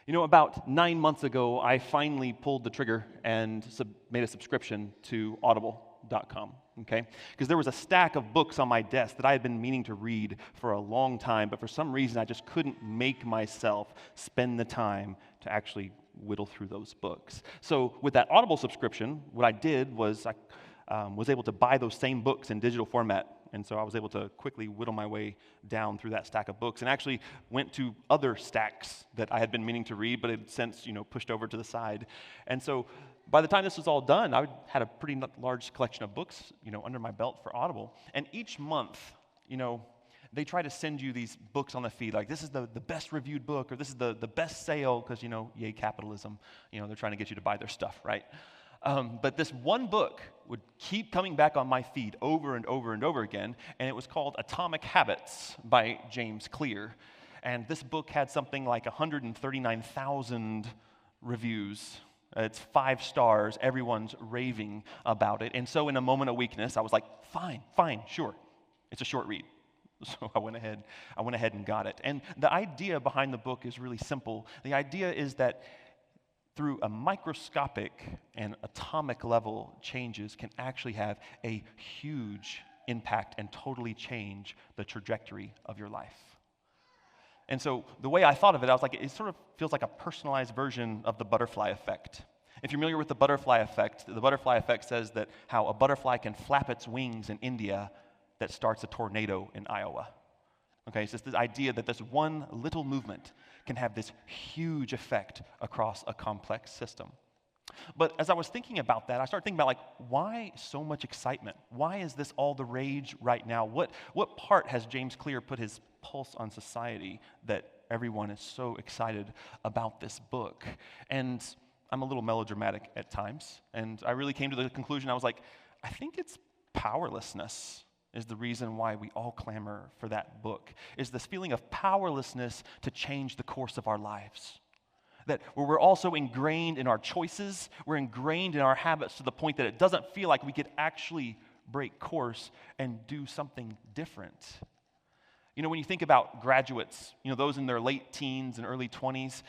About 9 months ago, I finally pulled the trigger and made a subscription to audible.com, okay? Because there was a stack of books on my desk that I had been meaning to read for a long time, but for some reason I just couldn't make myself spend the time to actually whittle through those books. So with that Audible subscription, what I did was I was able to buy those same books in digital format. And so I was able to quickly whittle my way down through that stack of books and actually went to other stacks that I had been meaning to read, but had since, pushed over to the side. And so by the time this was all done, I had a pretty large collection of books, under my belt for Audible. And each month, they try to send you these books on the feed, like this is the best reviewed book, or this is the best sale, because, yay capitalism. They're trying to get you to buy their stuff, right? But this one book would keep coming back on my feed over and over and over again, and it was called Atomic Habits by James Clear. And this book had something like 139,000 reviews. It's 5 stars. Everyone's raving about it. And so in a moment of weakness, I was like, fine, sure. It's a short read. So I went ahead and got it. And the idea behind the book is really simple. The idea is that through a microscopic and atomic level, changes can actually have a huge impact and totally change the trajectory of your life. And so the way I thought of it, I was like, it sort of feels like a personalized version of the butterfly effect. If you're familiar with the butterfly effect says that how a butterfly can flap its wings in India that starts a tornado in Iowa. Okay, so it's this idea that this one little movement can have this huge effect across a complex system. But as I was thinking about that, I started thinking about why so much excitement? Why is this all the rage right now? What part has James Clear put his pulse on society that everyone is so excited about this book? And I'm a little melodramatic at times, and I really came to the conclusion, I was like, I think it's powerlessness is the reason why we all clamor for that book, is this feeling of powerlessness to change the course of our lives. That where we're also ingrained in our choices, we're ingrained in our habits to the point that it doesn't feel like we could actually break course and do something different. When you think about graduates, those in their late teens and early 20s,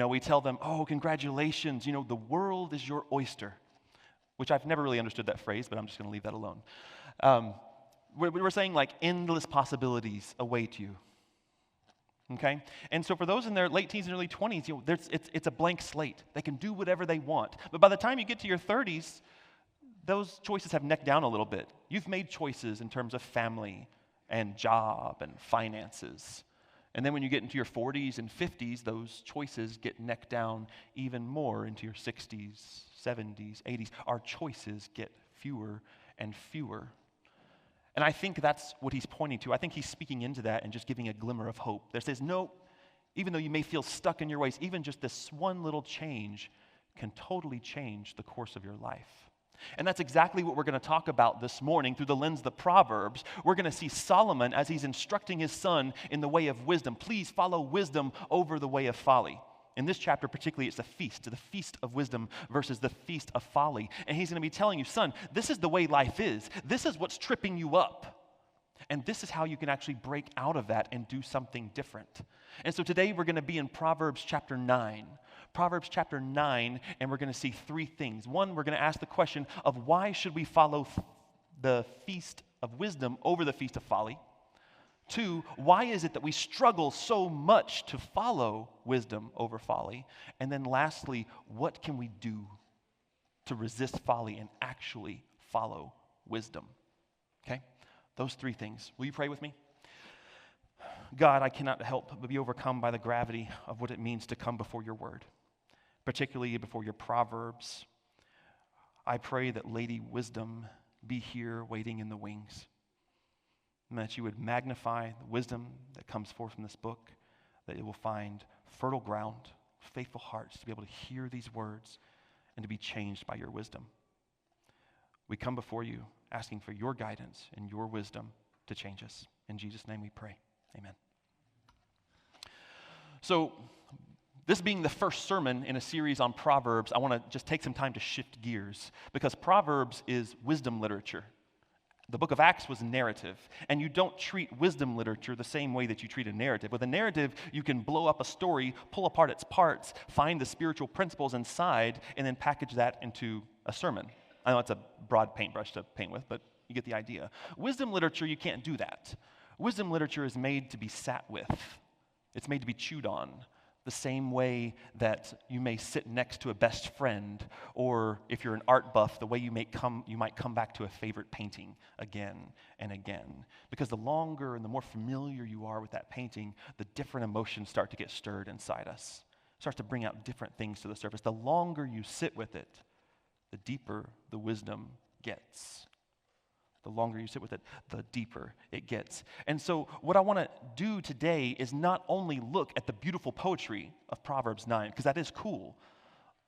we tell them, oh, congratulations, the world is your oyster, which I've never really understood that phrase, but I'm just going to leave that alone. We're saying endless possibilities await you, okay? And so for those in their late teens and early 20s, it's a blank slate. They can do whatever they want. But by the time you get to your 30s, those choices have necked down a little bit. You've made choices in terms of family and job and finances. And then when you get into your 40s and 50s, those choices get necked down even more into your 60s, 70s, 80s. Our choices get fewer and fewer. And I think that's what he's pointing to. I think he's speaking into that and just giving a glimmer of hope. That says, no, even though you may feel stuck in your ways, even just this one little change can totally change the course of your life. And that's exactly what we're going to talk about this morning through the lens of the Proverbs. We're going to see Solomon as he's instructing his son in the way of wisdom. Please follow wisdom over the way of folly. In this chapter particularly, it's the feast of wisdom versus the feast of folly. And he's going to be telling you, son, this is the way life is. This is what's tripping you up. And this is how you can actually break out of that and do something different. And so today we're going to be in Proverbs chapter 9. Proverbs chapter 9, and we're going to see 3 things. One, we're going to ask the question of why should we follow the feast of wisdom over the feast of folly? 2, why is it that we struggle so much to follow wisdom over folly? And then lastly, what can we do to resist folly and actually follow wisdom? Okay? Those 3 things. Will you pray with me? God, I cannot help but be overcome by the gravity of what it means to come before your word, particularly before your Proverbs. I pray that Lady Wisdom be here waiting in the wings. And that you would magnify the wisdom that comes forth from this book, that it will find fertile ground, faithful hearts to be able to hear these words and to be changed by your wisdom. We come before you asking for your guidance and your wisdom to change us. In Jesus' name we pray. Amen. So, this being the first sermon in a series on Proverbs, I want to just take some time to shift gears because Proverbs is wisdom literature. The book of Acts was narrative, and you don't treat wisdom literature the same way that you treat a narrative. With a narrative, you can blow up a story, pull apart its parts, find the spiritual principles inside, and then package that into a sermon. I know it's a broad paintbrush to paint with, but you get the idea. Wisdom literature, you can't do that. Wisdom literature is made to be sat with. It's made to be chewed on, the same way that you may sit next to a best friend, or if you're an art buff, the way you might come back to a favorite painting again and again. Because the longer and the more familiar you are with that painting, the different emotions start to get stirred inside us. It starts to bring out different things to the surface. The longer you sit with it, the deeper the wisdom gets. The longer you sit with it, the deeper it gets. And so what I want to do today is not only look at the beautiful poetry of Proverbs 9, because that is cool,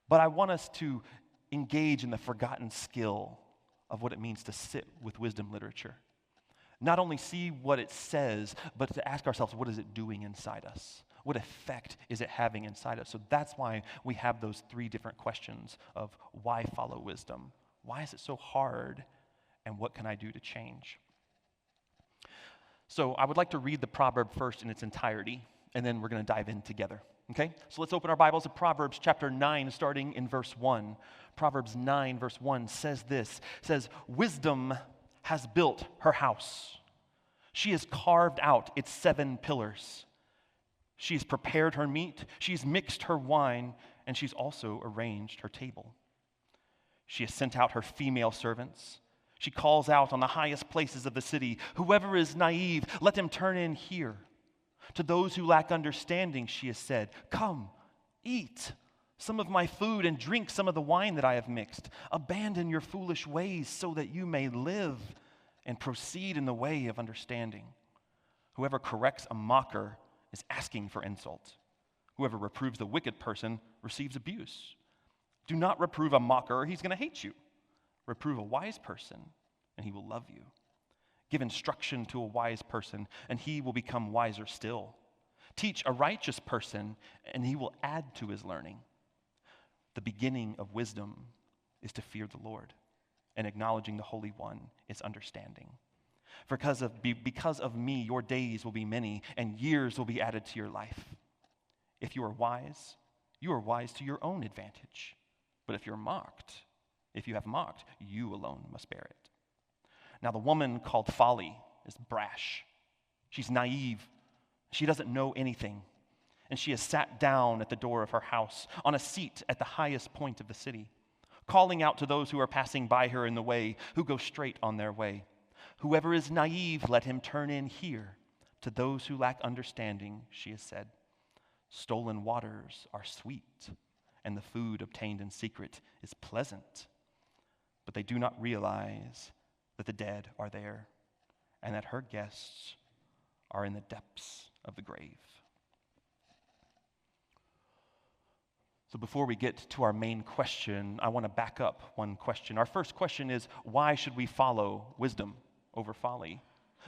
but I want us to engage in the forgotten skill of what it means to sit with wisdom literature. Not only see what it says, but to ask ourselves, what is it doing inside us? What effect is it having inside us? So that's why we have those three different questions of why follow wisdom? Why is it so hard? And what can I do to change? So I would like to read the proverb first in its entirety, and then we're going to dive in together. Okay? So let's open our Bibles to Proverbs chapter 9, starting in verse 1. Proverbs 9, verse 1 says this, says, "Wisdom has built her house. She has carved out its 7 pillars. She has prepared her meat, she's mixed her wine, and she's also arranged her table. She has sent out her female servants. She calls out on the highest places of the city, 'Whoever is naive, let him turn in here.' To those who lack understanding, she has said, 'Come, eat some of my food and drink some of the wine that I have mixed. Abandon your foolish ways so that you may live and proceed in the way of understanding. Whoever corrects a mocker is asking for insult. Whoever reproves the wicked person receives abuse. Do not reprove a mocker, or he's going to hate you. Reprove a wise person, and he will love you. Give instruction to a wise person, and he will become wiser still. Teach a righteous person, and he will add to his learning. The beginning of wisdom is to fear the Lord, and acknowledging the Holy One is understanding. Because of me, your days will be many, and years will be added to your life. If you are wise to your own advantage. But if you have mocked, you alone must bear it. Now the woman called Folly is brash. She's naive. She doesn't know anything. And she has sat down at the door of her house, on a seat at the highest point of the city, calling out to those who are passing by her in the way, who go straight on their way. Whoever is naive, let him turn in here. To those who lack understanding, she has said, stolen waters are sweet, and the food obtained in secret is pleasant. But they do not realize that the dead are there, and that her guests are in the depths of the grave." So before we get to our main question, I want to back up one question. Our first question is, why should we follow wisdom over folly?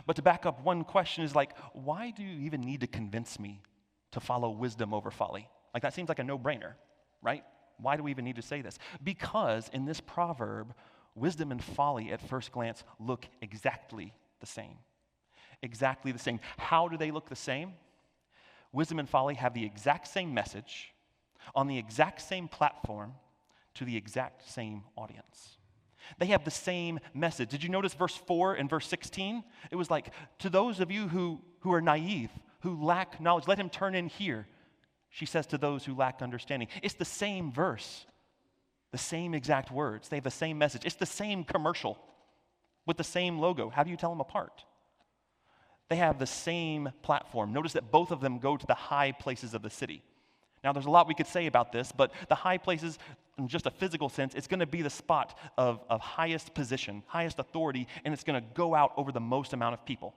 But to back up one question is like, why do you even need to convince me to follow wisdom over folly? Like, that seems like a no-brainer, right? Why do we even need to say this? Because in this proverb, wisdom and folly at first glance look exactly the same. Exactly the same. How do they look the same? Wisdom and folly have the exact same message on the exact same platform to the exact same audience. They have the same message. Did you notice verse 4 and verse 16? It was like, to those of you who are naive, who lack knowledge, let him turn in here. She says to those who lack understanding. It's the same verse, the same exact words. They have the same message. It's the same commercial with the same logo. How do you tell them apart? They have the same platform. Notice that both of them go to the high places of the city. Now, there's a lot we could say about this, but the high places, in just a physical sense, it's going to be the spot of highest position, highest authority, and it's going to go out over the most amount of people.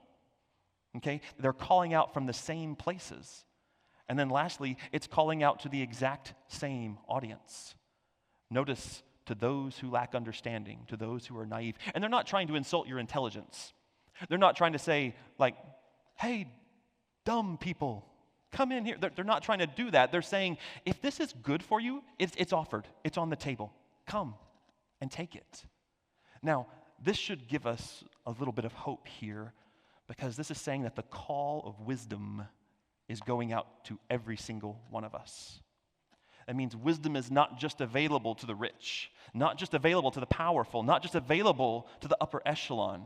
Okay? They're calling out from the same places. And then lastly, it's calling out to the exact same audience. Notice, to those who lack understanding, to those who are naive. And they're not trying to insult your intelligence. They're not trying to say, like, hey, dumb people, come in here. They're not trying to do that. They're saying, if this is good for you, it's offered. It's on the table. Come and take it. Now, this should give us a little bit of hope here, because this is saying that the call of wisdom is going out to every single one of us. That means wisdom is not just available to the rich, not just available to the powerful, not just available to the upper echelon.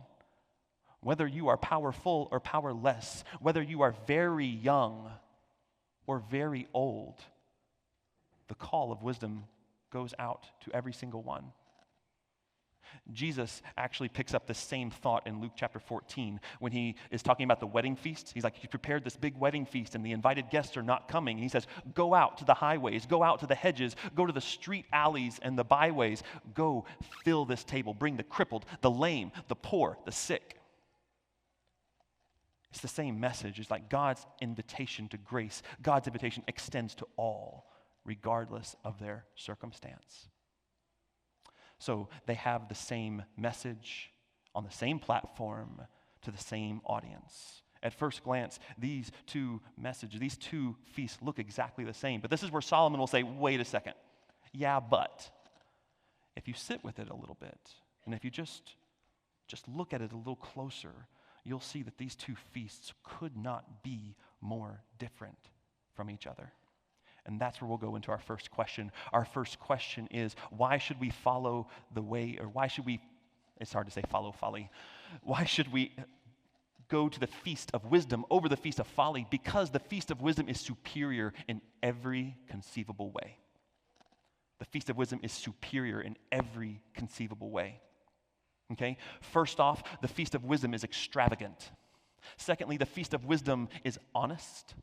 Whether you are powerful or powerless, whether you are very young or very old, the call of wisdom goes out to every single one. Jesus actually picks up the same thought in Luke chapter 14 when he is talking about the wedding feast. He's like, you prepared this big wedding feast and the invited guests are not coming. And he says, go out to the highways, go out to the hedges, go to the street alleys and the byways, go fill this table, bring the crippled, the lame, the poor, the sick. It's the same message. It's like God's invitation to grace. God's invitation extends to all, regardless of their circumstance. So they have the same message on the same platform to the same audience. At first glance, these two messages, these two feasts look exactly the same. But this is where Solomon will say, wait a second. Yeah, but if you sit with it a little bit, and if you just look at it a little closer, you'll see that these two feasts could not be more different from each other. And that's where we'll go into our first question. Our first question is, why should we follow the way, or why should we, it's hard to say follow folly. Why should we go to the feast of wisdom over the feast of folly? Because the feast of wisdom is superior in every conceivable way. The feast of wisdom is superior in every conceivable way. Okay? First off, the feast of wisdom is extravagant. Secondly, the feast of wisdom is honest.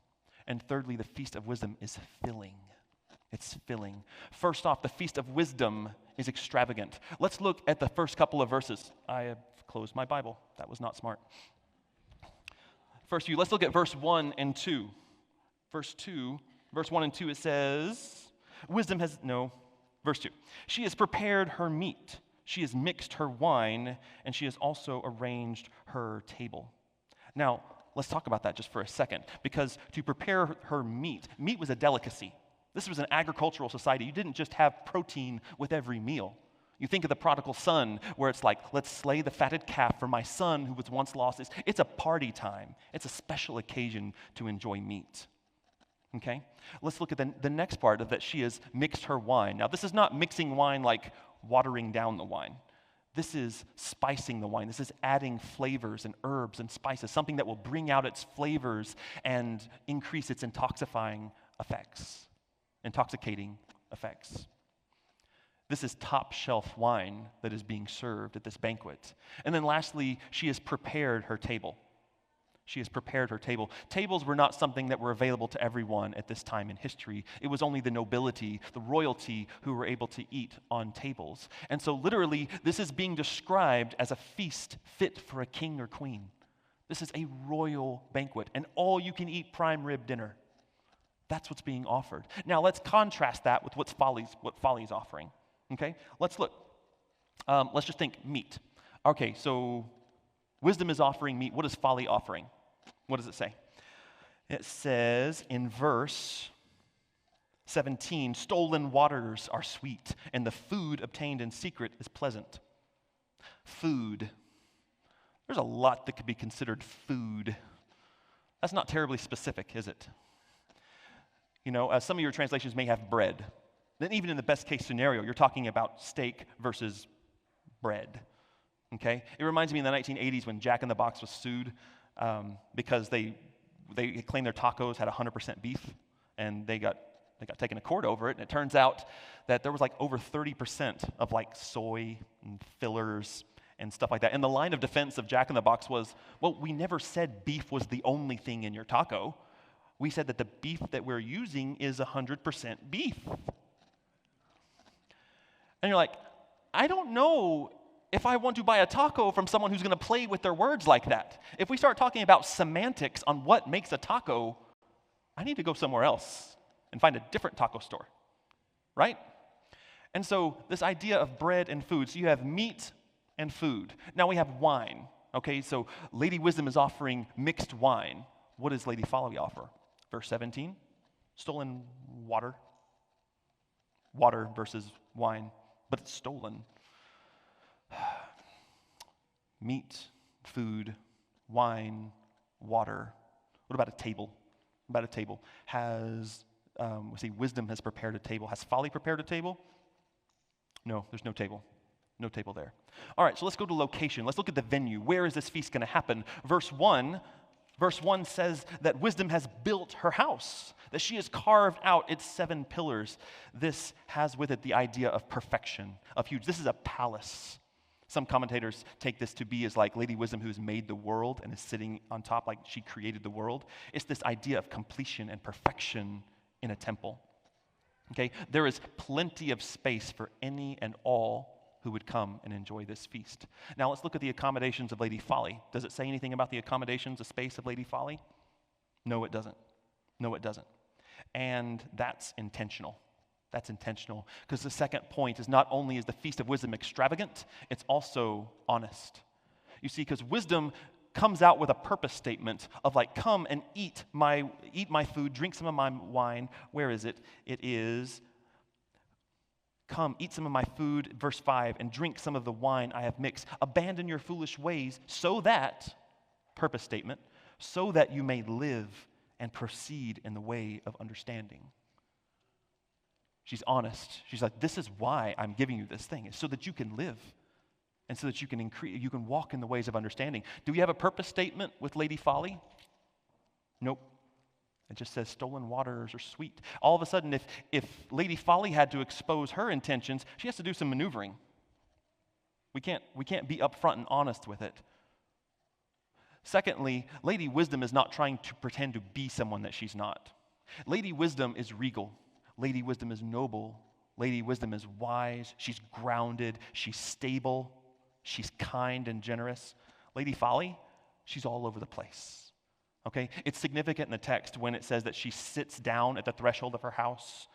And thirdly, the feast of wisdom is filling. It's filling. First off, the feast of wisdom is extravagant. Let's look at the first couple of verses. I have closed my Bible. That was not smart. First few, let's look at verse 1 and 2. Verse 1 and 2, it says, verse 2. She has prepared her meat. She has mixed her wine, and she has also arranged her table. Now, let's talk about that just for a second, because to prepare her meat was a delicacy. This was an agricultural society. You didn't just have protein with every meal. You think of the prodigal son, where it's like, let's slay the fatted calf for my son who was once lost. It's a party time. It's a special occasion to enjoy meat. Okay? Let's look at the next part of that. She has mixed her wine. Now, this is not mixing wine like watering down the wine. This is spicing the wine. This is adding flavors and herbs and spices, something that will bring out its flavors and increase its intoxicating effects. This is top shelf wine that is being served at this banquet. And then lastly, she has prepared her table. She has prepared her table. Tables were not something that were available to everyone at this time in history. It was only the nobility, the royalty, who were able to eat on tables. And so literally, this is being described as a feast fit for a king or queen. This is a royal banquet, an all-you-can-eat prime rib dinner. That's what's being offered. Now, let's contrast that with what folly's offering. Okay? Let's look. Let's just think meat. Okay, so wisdom is offering meat. What is folly offering? What does it say? It says in verse 17, stolen waters are sweet, and the food obtained in secret is pleasant. Food. There's a lot that could be considered food. That's not terribly specific, is it? You know, some of your translations may have bread. Then even in the best case scenario, you're talking about steak versus bread. Okay? It reminds me in the 1980s when Jack in the Box was sued because they claimed their tacos had 100% beef, and they got taken to court over it. And it turns out that there was like over 30% of like soy and fillers and stuff like that. And the line of defense of Jack in the Box was, well, we never said beef was the only thing in your taco. We said that the beef that we're using is 100% beef. And you're like, I don't know if I want to buy a taco from someone who's going to play with their words like that. If we start talking about semantics on what makes a taco, I need to go somewhere else and find a different taco store, right? And so this idea of bread and food, so you have meat and food. Now we have wine, okay? So Lady Wisdom is offering mixed wine. What does Lady Folly offer? Verse 17, stolen water. Water versus wine, but it's stolen. Meat, food, wine, water. What about a table? What about a table? Wisdom has prepared a table. Has folly prepared a table? No, there's no table. No table there. All right, so let's go to location. Let's look at the venue. Where is this feast going to happen? Verse 1 says that wisdom has built her house, that she has carved out its 7 pillars. This has with it the idea of perfection, of huge. This is a palace. Some commentators take this to be as like Lady Wisdom who's made the world and is sitting on top like she created the world. It's this idea of completion and perfection in a temple. Okay, there is plenty of space for any and all who would come and enjoy this feast. Now let's look at the accommodations of Lady Folly. Does it say anything about the accommodations, the space of Lady Folly? No, it doesn't. No, it doesn't. And that's intentional. That's intentional. Because the second point is not only is the Feast of Wisdom extravagant, it's also honest. You see, because wisdom comes out with a purpose statement of like, come and eat my food, drink some of my wine. Where is it? It is, come, eat some of my food, verse 5, and drink some of the wine I have mixed. Abandon your foolish ways so that, purpose statement, so that you may live and proceed in the way of understanding. She's honest. She's like, this is why I'm giving you this thing, is so that you can live and so that you can walk in the ways of understanding. Do we have a purpose statement with Lady Folly? Nope. It just says stolen waters are sweet. All of a sudden, if Lady Folly had to expose her intentions, she has to do some maneuvering. We can't be upfront and honest with it. Secondly, Lady Wisdom is not trying to pretend to be someone that she's not. Lady Wisdom is regal. Lady Wisdom is noble. Lady Wisdom is wise. She's grounded. She's stable. She's kind and generous. Lady Folly, she's all over the place. Okay? It's significant in the text when it says that she sits down at the threshold of her house.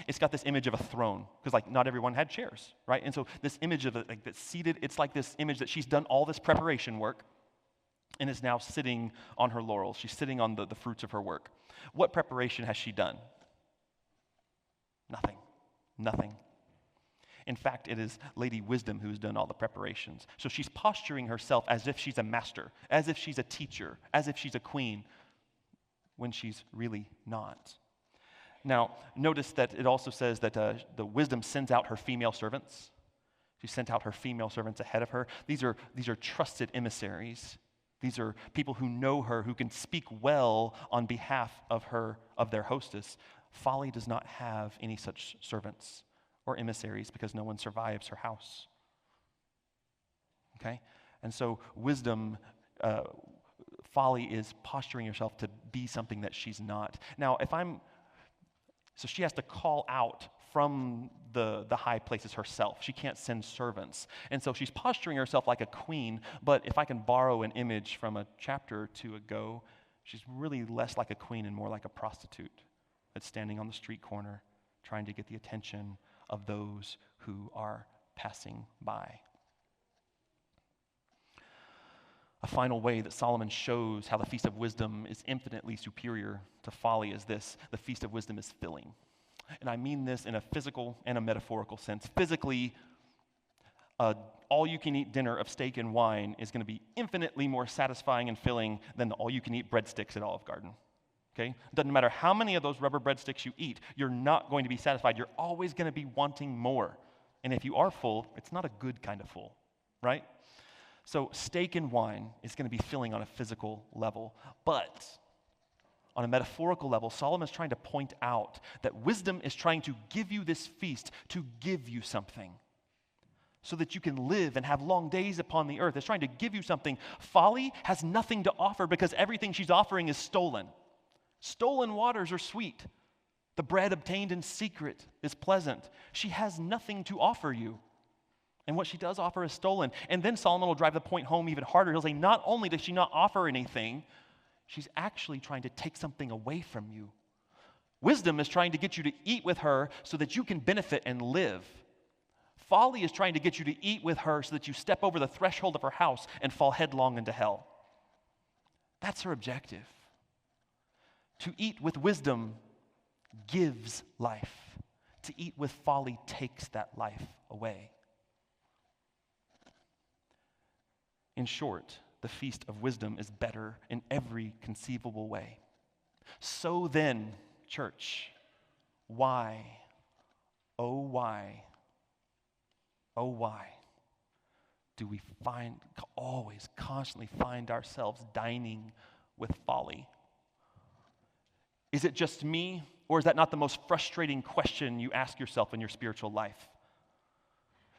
It's got this image of a throne, because like not everyone had chairs, right? And so this image of it, like that's seated, it's like this image that she's done all this preparation work and is now sitting on her laurels. She's sitting on the fruits of her work. What preparation has she done? Nothing. In fact, it is Lady Wisdom who's done all the preparations. So she's posturing herself as if she's a master, as if she's a teacher, as if she's a queen, when she's really not. Now, notice that it also says that the Wisdom sends out her female servants. She sent out her female servants ahead of her. These are trusted emissaries. These are people who know her, who can speak well on behalf of their hostess. Folly does not have any such servants or emissaries because no one survives her house. Okay? And so Folly is posturing herself to be something that she's not. Now, so she has to call out from the high places herself. She can't send servants. And so she's posturing herself like a queen, but if I can borrow an image from a chapter or two ago, she's really less like a queen and more like a prostitute that's standing on the street corner trying to get the attention of those who are passing by. A final way that Solomon shows how the Feast of Wisdom is infinitely superior to folly is this: the Feast of Wisdom is filling. And I mean this in a physical and a metaphorical sense. Physically, all-you-can-eat dinner of steak and wine is going to be infinitely more satisfying and filling than the all-you-can-eat breadsticks at Olive Garden. Okay? Doesn't matter how many of those rubber breadsticks you eat, you're not going to be satisfied. You're always going to be wanting more. And if you are full, it's not a good kind of full, right? So steak and wine is going to be filling on a physical level. But on a metaphorical level, Solomon's trying to point out that wisdom is trying to give you this feast to give you something so that you can live and have long days upon the earth. It's trying to give you something. Folly has nothing to offer because everything she's offering is stolen. Stolen waters are sweet. The bread obtained in secret is pleasant. She has nothing to offer you. And what she does offer is stolen. And then Solomon will drive the point home even harder. He'll say, not only does she not offer anything, she's actually trying to take something away from you. Wisdom is trying to get you to eat with her so that you can benefit and live. Folly is trying to get you to eat with her so that you step over the threshold of her house and fall headlong into hell. That's her objective. To eat with wisdom gives life. To eat with folly takes that life away. In short, the feast of wisdom is better in every conceivable way. So then, church, why, oh why do we always constantly find ourselves dining with folly? Is it just me, or is that not the most frustrating question you ask yourself in your spiritual life?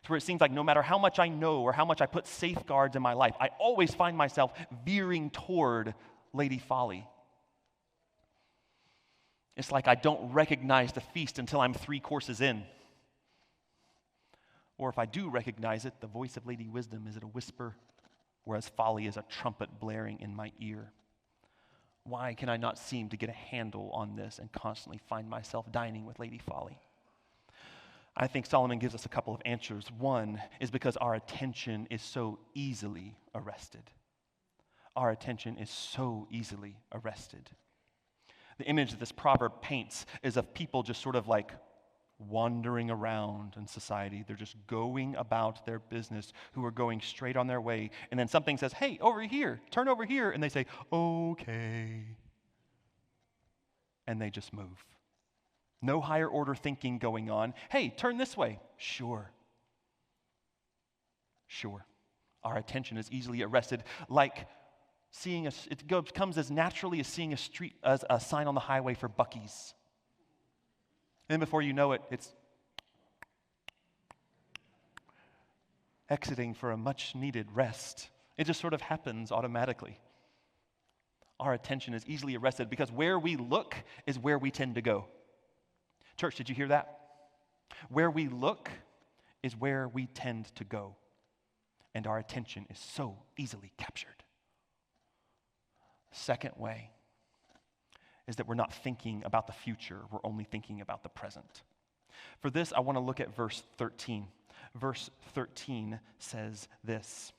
It's where it seems like no matter how much I know or how much I put safeguards in my life, I always find myself veering toward Lady Folly. It's like I don't recognize the feast until I'm 3 courses in. Or if I do recognize it, the voice of Lady Wisdom is at a whisper, whereas folly is a trumpet blaring in my ear. Why can I not seem to get a handle on this and constantly find myself dining with Lady Folly? I think Solomon gives us a couple of answers. One is because our attention is so easily arrested. Our attention is so easily arrested. The image that this proverb paints is of people just sort of like wandering around in society. They're just going about their business, who are going straight on their way. And then something says, hey, over here, turn over here. And they say, okay. And they just move. No higher order thinking going on. Hey, turn this way. Sure. Our attention is easily arrested, like comes as naturally as seeing a sign on the highway for Buc-ee's. And before you know it, it's exiting for a much-needed rest. It just sort of happens automatically. Our attention is easily arrested because where we look is where we tend to go. Church, did you hear that? Where we look is where we tend to go. And our attention is so easily captured. Second way is that we're not thinking about the future, we're only thinking about the present. For this, I want to look at verse 13. Verse 13 says this.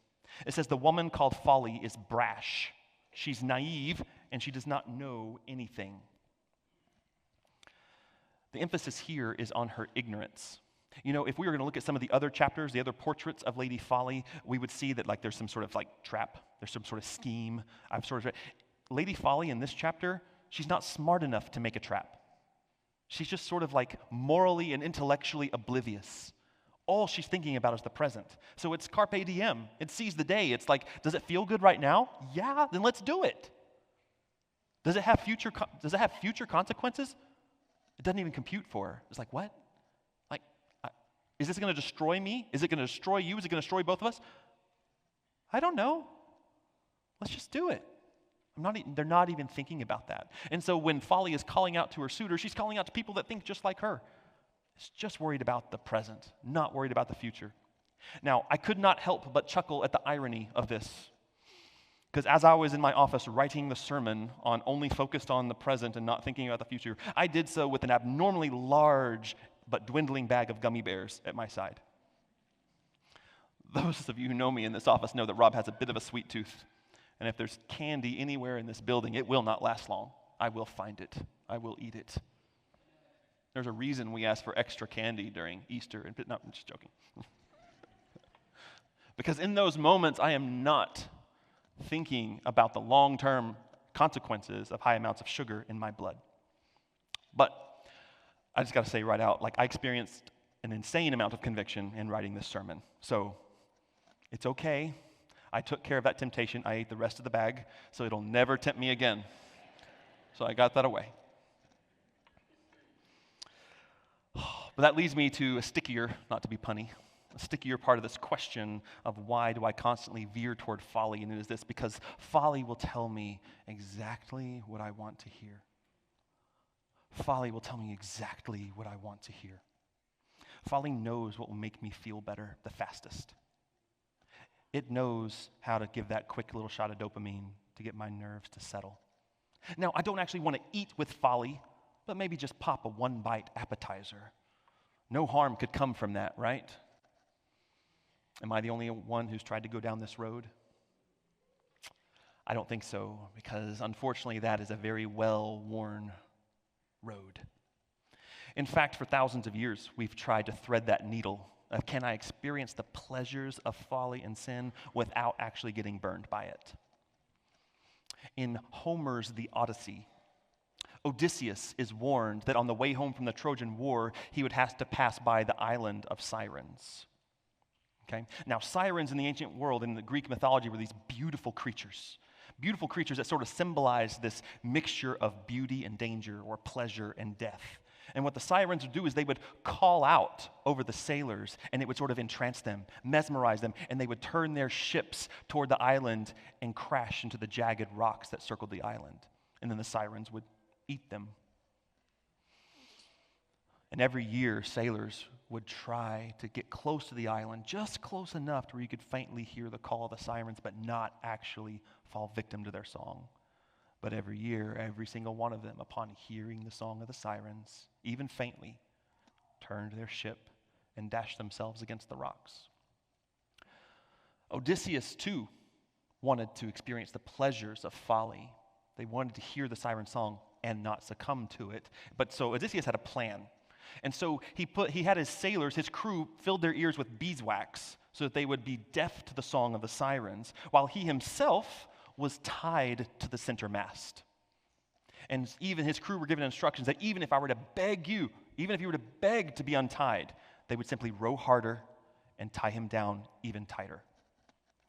It says, the woman called Folly is brash. She's naive, and she does not know anything. The emphasis here is on her ignorance. You know, if we were going to look at some of the other chapters, the other portraits of Lady Folly, we would see that like there's some sort of like trap, there's some sort of scheme. Lady Folly in this chapter, she's not smart enough to make a trap. She's just sort of like morally and intellectually oblivious. All she's thinking about is the present. So it's carpe diem. It sees the day. It's like, does it feel good right now? Yeah, then let's do it. Does it have future consequences? It doesn't even compute for her. It's like, what? Like, is this going to destroy me? Is it going to destroy you? Is it going to destroy both of us? I don't know. Let's just do it. They're not even thinking about that. And so when Folly is calling out to her suitor, she's calling out to people that think just like her. She's just worried about the present, not worried about the future. Now, I could not help but chuckle at the irony of this. Because as I was in my office writing the sermon on only focused on the present and not thinking about the future, I did so with an abnormally large but dwindling bag of gummy bears at my side. Those of you who know me in this office know that Rob has a bit of a sweet tooth. And if there's candy anywhere in this building, it will not last long. I will find it. I will eat it. There's a reason we ask for extra candy during Easter. No, I'm just joking. Because in those moments, I am not thinking about the long-term consequences of high amounts of sugar in my blood. But I just got to say right out, like I experienced an insane amount of conviction in writing this sermon. So it's okay. I took care of that temptation. I ate the rest of the bag, so it'll never tempt me again. So I got that away. But that leads me to a stickier, not to be punny, a stickier part of this question of why do I constantly veer toward folly? And it is this, because folly will tell me exactly what I want to hear. Folly will tell me exactly what I want to hear. Folly knows what will make me feel better the fastest. It knows how to give that quick little shot of dopamine to get my nerves to settle. Now, I don't actually want to eat with folly, but maybe just pop a one-bite appetizer. No harm could come from that, right? Am I the only one who's tried to go down this road? I don't think so, because unfortunately that is a very well-worn road. In fact, for thousands of years, we've tried to thread that needle Can I experience the pleasures of folly and sin without actually getting burned by it? In Homer's The Odyssey, Odysseus is warned that on the way home from the Trojan War, he would have to pass by the island of Sirens. Okay? Now, sirens in the ancient world, in the Greek mythology, were these beautiful creatures that sort of symbolize this mixture of beauty and danger, or pleasure and death. And what the sirens would do is they would call out over the sailors, and it would sort of entrance them, mesmerize them, and they would turn their ships toward the island and crash into the jagged rocks that circled the island. And then the sirens would eat them. And every year, sailors would try to get close to the island, just close enough to where you could faintly hear the call of the sirens, but not actually fall victim to their song. But every year, every single one of them, upon hearing the song of the sirens, even faintly, turned their ship and dashed themselves against the rocks. Odysseus, too, wanted to experience the pleasures of folly. They wanted to hear the siren song and not succumb to it. But so Odysseus had a plan. And so he had his sailors, his crew, filled their ears with beeswax so that they would be deaf to the song of the sirens, while he himself was tied to the center mast. And even his crew were given instructions that even if you were to beg to be untied, they would simply row harder and tie him down even tighter.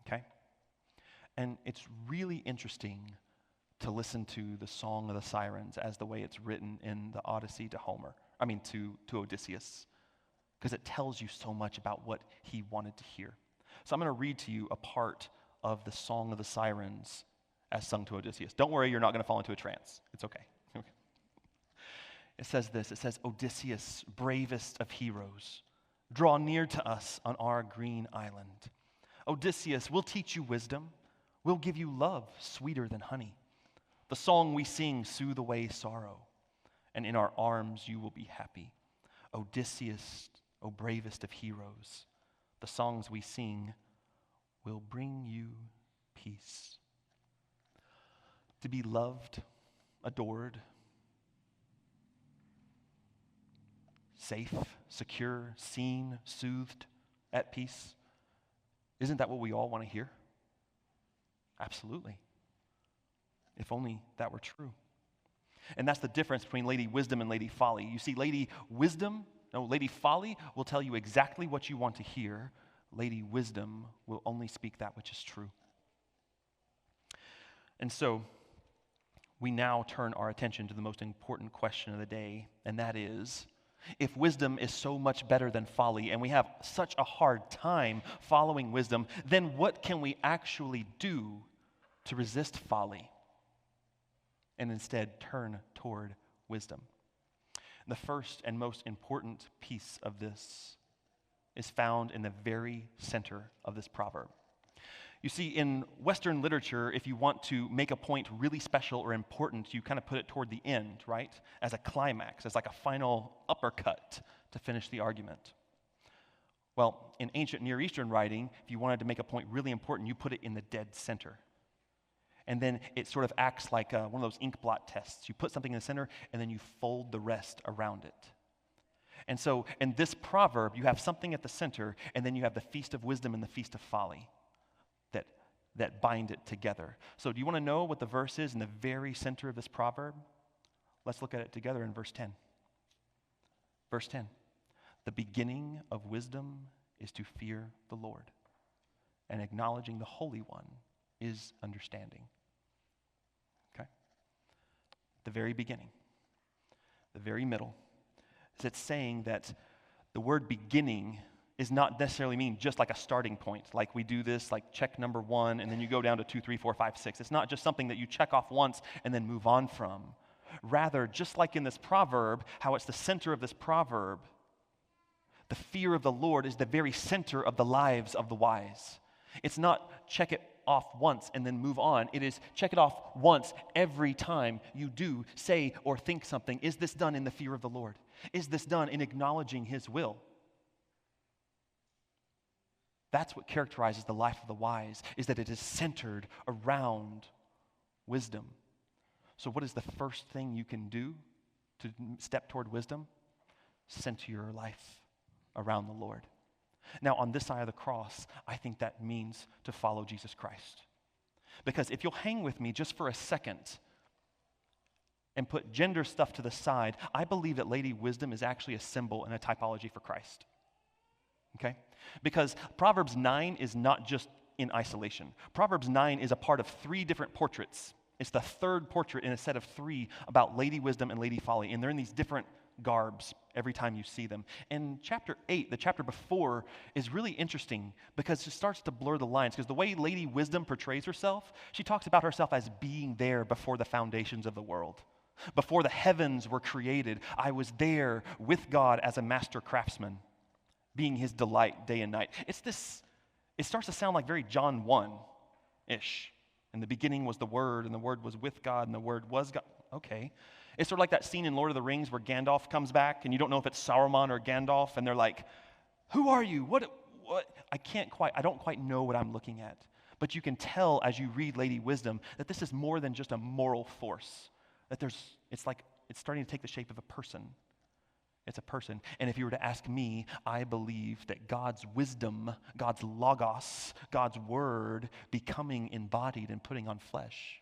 Okay? And it's really interesting to listen to the song of the sirens as the way it's written in the Odyssey to Odysseus, because it tells you so much about what he wanted to hear. So I'm going to read to you a part of the song of the sirens as sung to Odysseus. Don't worry, you're not going to fall into a trance. It's okay. It says this. It says, Odysseus, bravest of heroes, draw near to us on our green island. Odysseus, we'll teach you wisdom. We'll give you love sweeter than honey. The song we sing soothe away sorrow, and in our arms you will be happy. Odysseus, O bravest of heroes, the songs we sing will bring you peace. To be loved, adored, safe, secure, seen, soothed, at peace. Isn't that what we all want to hear? Absolutely. If only that were true. And that's the difference between Lady Wisdom and Lady Folly. You see, Lady Folly will tell you exactly what you want to hear. Lady Wisdom will only speak that which is true. And so, we now turn our attention to the most important question of the day, and that is, if wisdom is so much better than folly, and we have such a hard time following wisdom, then what can we actually do to resist folly and instead turn toward wisdom? The first and most important piece of this is found in the very center of this proverb. You see, in Western literature, if you want to make a point really special or important, you kind of put it toward the end, right? As a climax, as like a final uppercut to finish the argument. Well, in ancient Near Eastern writing, if you wanted to make a point really important, you put it in the dead center. And then it sort of acts like one of those ink blot tests. You put something in the center, and then you fold the rest around it. And so in this proverb, you have something at the center, and then you have the feast of wisdom and the feast of folly that bind it together. So do you want to know what the verse is in the very center of this proverb? Let's look at it together in verse 10. Verse 10. The beginning of wisdom is to fear the Lord, and acknowledging the Holy One is understanding. Okay? The very beginning, the very middle, is it's saying that the word beginning is not necessarily mean just like a starting point, like we do this, like check number 1, and then you go down to 2, 3, 4, 5, 6. It's not just something that you check off once and then move on from. Rather, just like in this proverb, how it's the center of this proverb, the fear of the Lord is the very center of the lives of the wise. It's not check it off once and then move on. It is check it off once every time you do, say, or think something. Is this done in the fear of the Lord? Is this done in acknowledging His will? That's what characterizes the life of the wise, is that it is centered around wisdom. So what is the first thing you can do to step toward wisdom? Center your life around the Lord. Now, on this side of the cross, I think that means to follow Jesus Christ. Because if you'll hang with me just for a second and put gender stuff to the side, I believe that Lady Wisdom is actually a symbol and a typology for Christ. Okay? Because Proverbs 9 is not just in isolation. Proverbs 9 is a part of 3 different portraits. It's the third portrait in a set of 3 about Lady Wisdom and Lady Folly, and they're in these different garbs every time you see them. And chapter 8, the chapter before, is really interesting because it starts to blur the lines, because the way Lady Wisdom portrays herself, she talks about herself as being there before the foundations of the world. Before the heavens were created, I was there with God as a master craftsman, being his delight day and night. It starts to sound like very John 1-ish. In the beginning was the Word, and the Word was with God, and the Word was God. Okay. It's sort of like that scene in Lord of the Rings where Gandalf comes back, and you don't know if it's Saruman or Gandalf, and they're like, who are you? What? I don't quite know what I'm looking at. But you can tell as you read Lady Wisdom that this is more than just a moral force. That it's starting to take the shape of a person. It's a person. And if you were to ask me, I believe that God's wisdom, God's logos, God's word becoming embodied and putting on flesh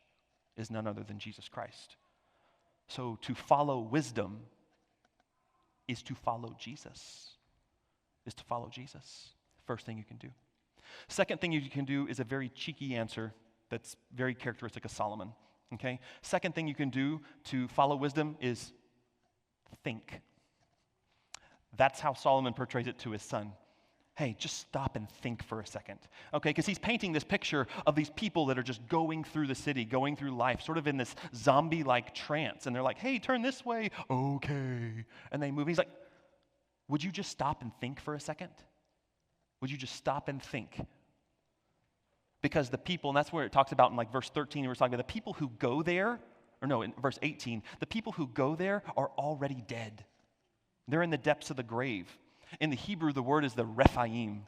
is none other than Jesus Christ. So to follow wisdom is to follow Jesus. First thing you can do. Second thing you can do is a very cheeky answer that's very characteristic of Solomon. Okay? Second thing you can do to follow wisdom is think. That's how Solomon portrays it to his son. Hey, just stop and think for a second. Okay, because he's painting this picture of these people that are just going through the city, going through life, sort of in this zombie-like trance. And they're like, hey, turn this way. Okay. And they move. He's like, would you just stop and think for a second? Would you just stop and think? Because the people, and that's where it talks about in like verse 13, we're talking about the people who go there, or no, in verse 18, the people who go there are already dead. They're in the depths of the grave. In the Hebrew, the word is the Rephaim.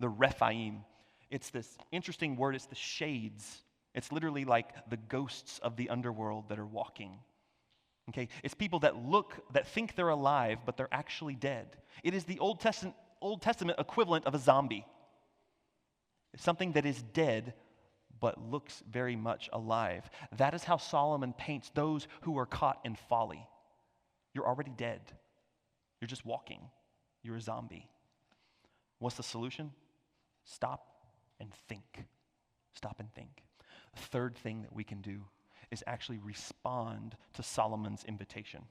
The Rephaim. It's this interesting word. It's the shades. It's literally like the ghosts of the underworld that are walking. Okay? It's people that think they're alive, but they're actually dead. It is the Old Testament equivalent of a zombie. It's something that is dead, but looks very much alive. That is how Solomon paints those who are caught in folly. You're already dead. You're just walking. You're a zombie. What's the solution? Stop and think. Stop and think. The third thing that we can do is actually respond to Solomon's invitation.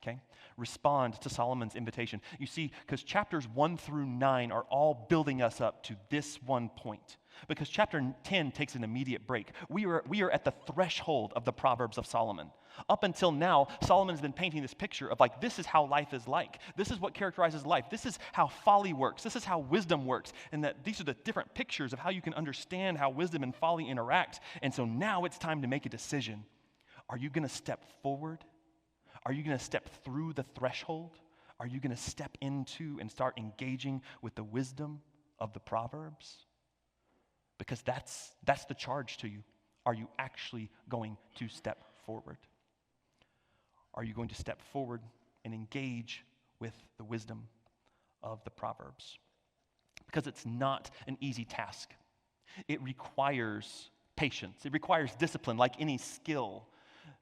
Okay? Respond to Solomon's invitation. You see, because chapters 1 through 9 are all building us up to this one point. Because chapter 10 takes an immediate break. We are at the threshold of the Proverbs of Solomon. Up until now, Solomon's been painting this picture of like, this is how life is like. This is what characterizes life. This is how folly works. This is how wisdom works. And that these are the different pictures of how you can understand how wisdom and folly interact. And so now it's time to make a decision. Are you going to step forward? Are you going to step through the threshold? Are you going to step into and start engaging with the wisdom of the Proverbs? Because that's the charge to you. Are you actually going to step forward? Are you going to step forward and engage with the wisdom of the Proverbs? Because it's not an easy task. It requires patience. It requires discipline, like any skill.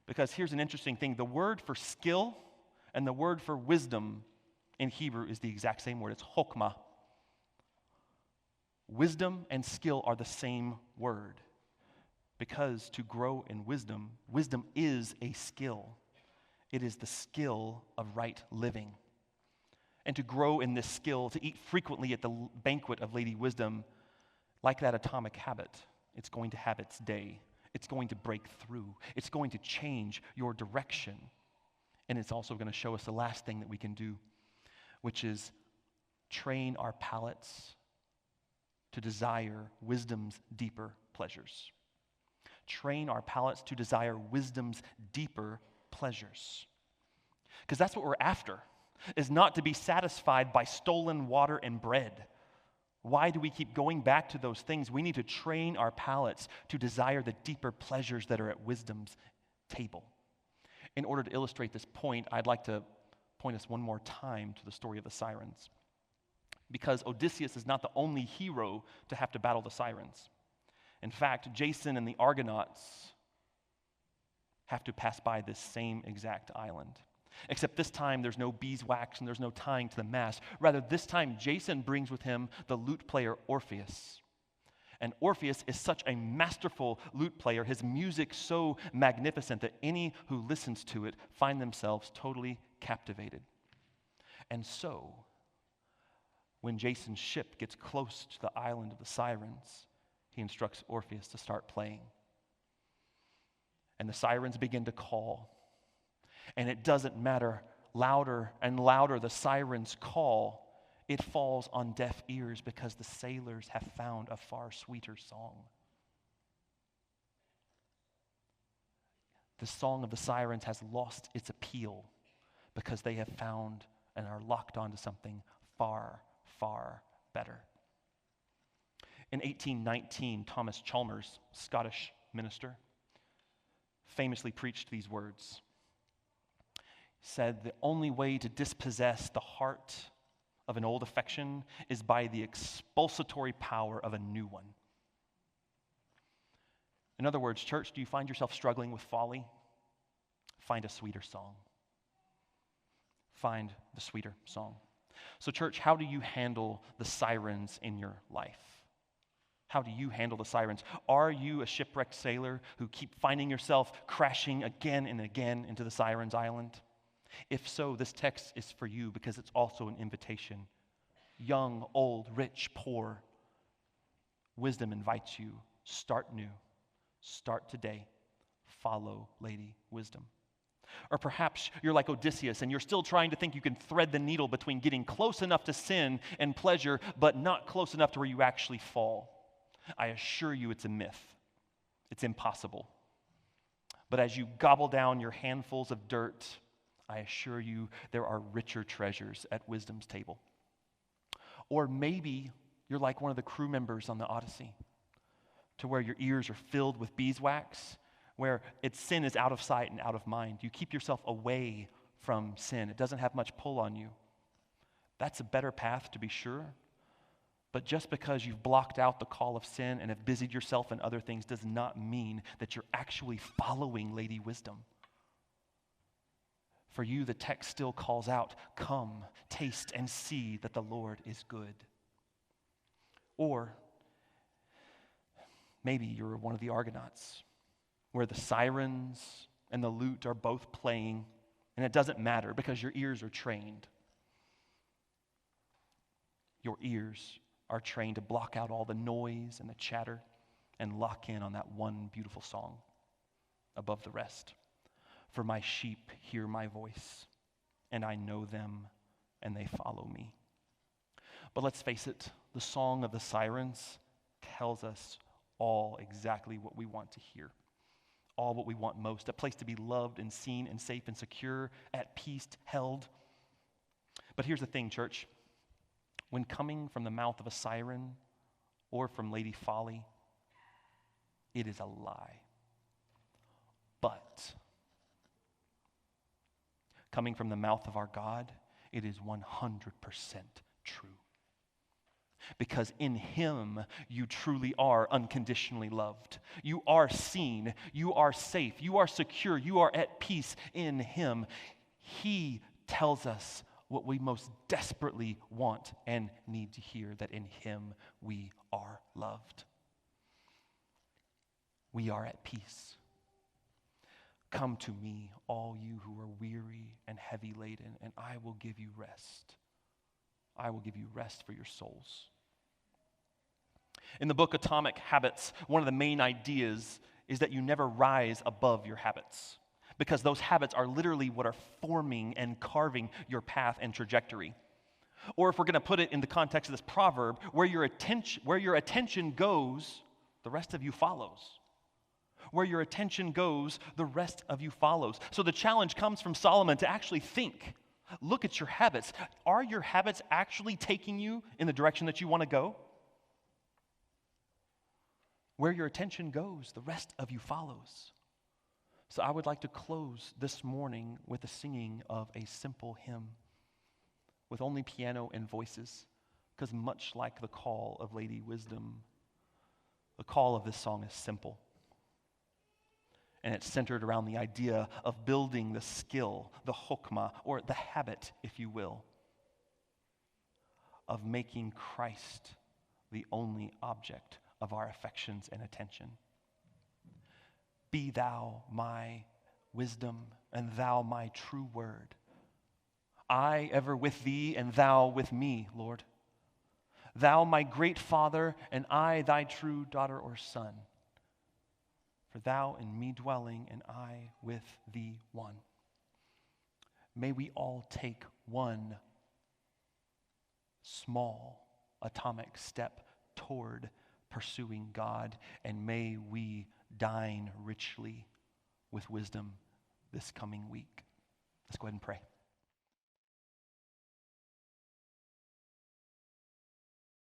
Because here's an interesting thing. The word for skill and the word for wisdom in Hebrew is the exact same word. It's chokmah. Wisdom and skill are the same word. Because to grow in wisdom, wisdom is a skill. It is the skill of right living. And to grow in this skill, to eat frequently at the banquet of Lady Wisdom, like that atomic habit, it's going to have its day. It's going to break through. It's going to change your direction. And it's also going to show us the last thing that we can do, which is train our palates to desire wisdom's deeper pleasures. Train our palates to desire wisdom's deeper pleasures. Because that's what we're after, is not to be satisfied by stolen water and bread. Why do we keep going back to those things? We need to train our palates to desire the deeper pleasures that are at wisdom's table. In order to illustrate this point, I'd like to point us one more time to the story of the sirens. because Odysseus is not the only hero to have to battle the sirens. In fact, Jason and the Argonauts have to pass by this same exact island. Except this time there's no beeswax and there's no tying to the mast. Rather, this time Jason brings with him the lute player Orpheus. And Orpheus is such a masterful lute player, his music so magnificent that any who listens to it find themselves totally captivated. And so, when Jason's ship gets close to the island of the sirens, he instructs Orpheus to start playing. And the sirens begin to call. And it doesn't matter, louder and louder the sirens call, it falls on deaf ears because the sailors have found a far sweeter song. The song of the sirens has lost its appeal because they have found and are locked onto something far, far better. In 1819, Thomas Chalmers, Scottish minister, famously preached these words. He said, "The only way to dispossess the heart of an old affection is by the expulsatory power of a new one." In other words, church, do you find yourself struggling with folly? Find a sweeter song. Find the sweeter song. So, church, how do you handle the sirens in your life? How do you handle the sirens? Are you a shipwrecked sailor who keep finding yourself crashing again and again into the sirens' island? If so, this text is for you because it's also an invitation. Young, old, rich, poor. Wisdom invites you. Start new. Start today. Follow Lady Wisdom. Or perhaps you're like Odysseus and you're still trying to think you can thread the needle between getting close enough to sin and pleasure, but not close enough to where you actually fall. I assure you it's a myth. It's impossible. But as you gobble down your handfuls of dirt, I assure you there are richer treasures at wisdom's table. Or maybe you're like one of the crew members on the Odyssey, to where your ears are filled with beeswax, where sin is out of sight and out of mind. You keep yourself away from sin. It doesn't have much pull on you. That's a better path, to be sure. But just because you've blocked out the call of sin and have busied yourself in other things does not mean that you're actually following Lady Wisdom. For you, the text still calls out, "Come, taste and see that the Lord is good." Or maybe you're one of the Argonauts, where the sirens and the lute are both playing, and it doesn't matter because your ears are trained. Your ears are trained to block out all the noise and the chatter and lock in on that one beautiful song above the rest. For my sheep hear my voice, and I know them, and they follow me. But let's face it, the song of the sirens tells us all exactly what we want to hear. All what we want most, a place to be loved and seen and safe and secure, at peace, held. But here's the thing, church. When coming from the mouth of a siren or from Lady Folly, it is a lie. But coming from the mouth of our God, it is 100% true. Because in Him, you truly are unconditionally loved. You are seen. You are safe. You are secure. You are at peace in Him. He tells us what we most desperately want and need to hear, that in Him we are loved. We are at peace. Come to me, all you who are weary and heavy laden, and I will give you rest. I will give you rest for your souls. In the book Atomic Habits, one of the main ideas is that you never rise above your habits, because those habits are literally what are forming and carving your path and trajectory. Or if we're going to put it in the context of this proverb, where your attention goes, the rest of you follows. Where your attention goes, the rest of you follows. So the challenge comes from Solomon to actually think. Look at your habits. Are your habits actually taking you in the direction that you want to go? Where your attention goes, the rest of you follows. So I would like to close this morning with the singing of a simple hymn with only piano and voices, Because much like the call of Lady Wisdom, the call of this song is simple. And it's centered around the idea of building the skill, the chokmah, or the habit, if you will, of making Christ the only object of our affections and attention. Be thou my wisdom, and thou my true word. I ever with thee, and thou with me, Lord. Thou my great Father, and I thy true daughter or son. For thou in me dwelling, and I with thee one. May we all take one small atomic step toward pursuing God, and may we dine richly with wisdom this coming week. Let's go ahead and pray.